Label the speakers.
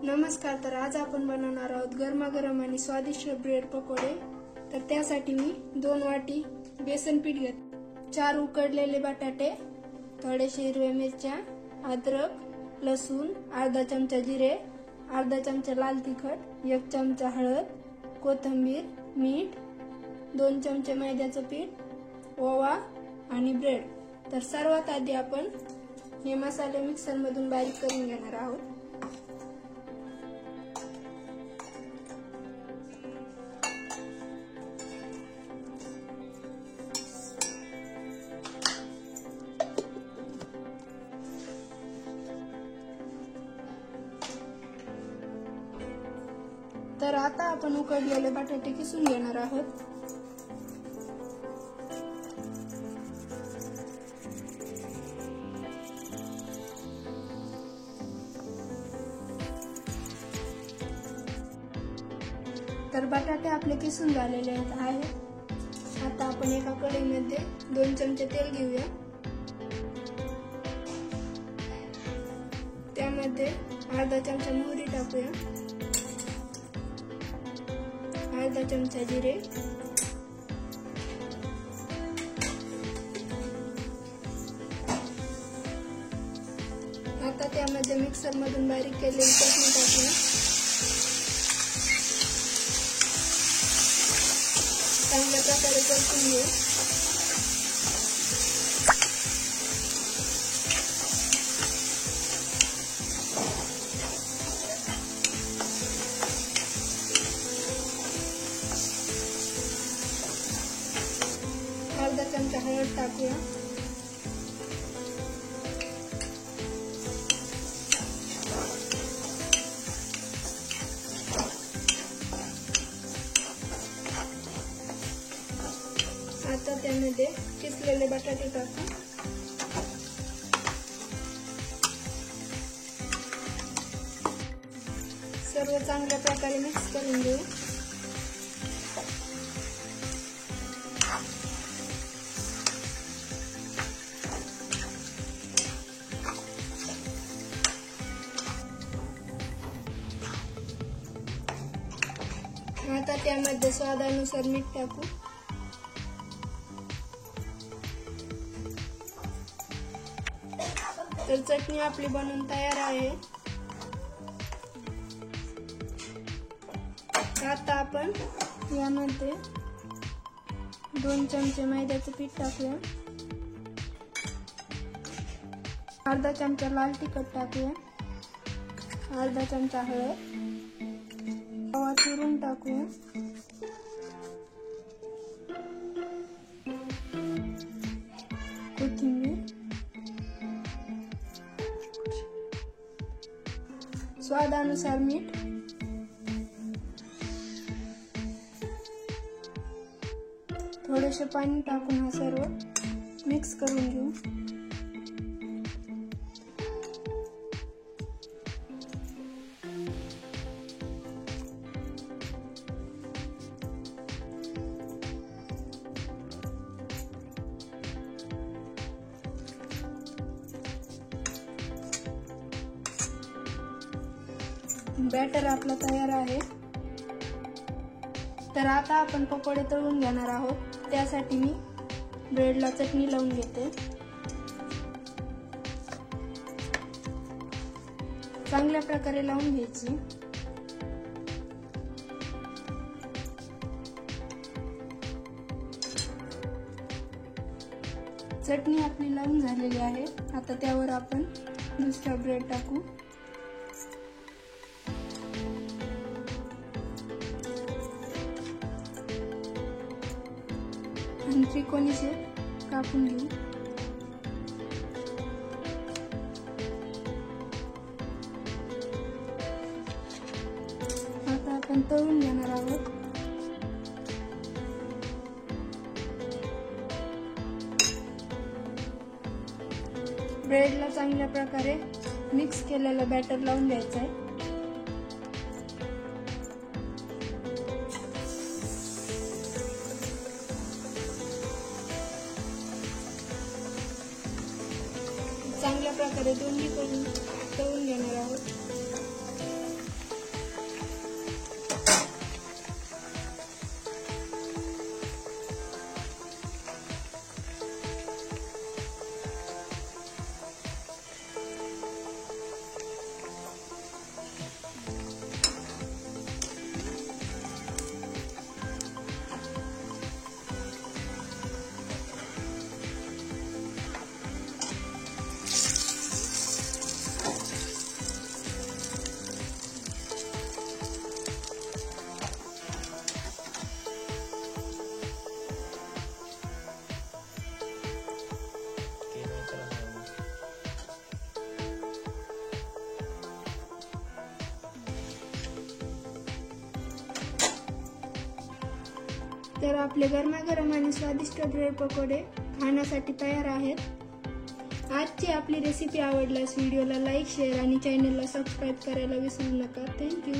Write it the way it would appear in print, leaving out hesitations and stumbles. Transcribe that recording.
Speaker 1: नमस्कार. तर आज आपण बनवणार आहोत गरमागरम आणि स्वादिष्ट ब्रेड पकोडे. तर त्यासाठी मी 2 वाटी बेसन पीठ घेतले, 4 उकडलेले बटाटे, थोडेसे हिरव्या मिरच्या, अद्रक, लसूण, अर्धा चमचा जिरे, अर्धा चमचा लाल तिखट, 1 चमचा हळद, कोथिंबीर, मीठ, 2 चमचे मैद्याचं पीठ, ओवा आणि ब्रेड. तर सर्वात आधी आपण हे मसाले मिक्सर मधून बारीक करून घेणार आहोत. तर आता आपण उकडलेले बटाटे किसून घेणार आहोत. तर बटाटे आपले किसून झालेले आहेत. आता आपण एका कढईमध्ये 2 चमचे तेल घेऊया. त्यामध्ये अर्धा चमचा मोहरी टाकूया, अर्धा चमचा जिरे, आता त्यामध्ये मिक्सर मधून बारीक केलेली चटणी टाकूया. चांगल्या प्रकारे परतून घेऊ. अर्धा चमचा हळद टाकूया. आता त्यामध्ये किसलेले बटाटे टाकू. सर्व चांगल्या प्रकारे मिक्स करून घेऊ. आता त्यामध्ये स्वादानुसार मीठ टाकू. तर चटणी आपली बनवून तयार आहे. आता आपण यामध्ये 2 चमचे मैद्याचं पीठ टाकूया, अर्धा चमचा लाल तिखट टाकूया, अर्धा चमचा हळद, ओवा चिरून टाकूया, कोथिंबीर, स्वादानुसार मीठ, थोडेसे पाणी टाकून हा सर्व मिक्स करून घेऊ. बॅटर आपला तयार आहे. तर आता आपण पकोडे तळून घेणार आहोत. त्यासाठी मी ब्रेडला चटणी लावून घेते. चांगल्या प्रकारे लावून घ्यायची. चटणी आपली लावून झालेली आहे. आता त्यावर आपण दुसरा ब्रेड टाकू आणि त्रिकोणी शेप कापून घेऊ. आता आपण तळून घेणार आहोत. ब्रेडला चांगल्या प्रकारे मिक्स केलेलं बॅटर लावून द्यायचं आहे. चांगल्या प्रकारे दोन्ही करून तळून घेणार आहोत. तर आपले गरमागरम आणि स्वादिष्ट ब्रेड पकोडे खाण्यासाठी तयार आहेत. आजची आपली रेसिपी आवडल्यास व्हिडिओला लाईक, शेअर आणि चॅनलला सबस्क्राईब करायला विसरू नका. थँक्यू.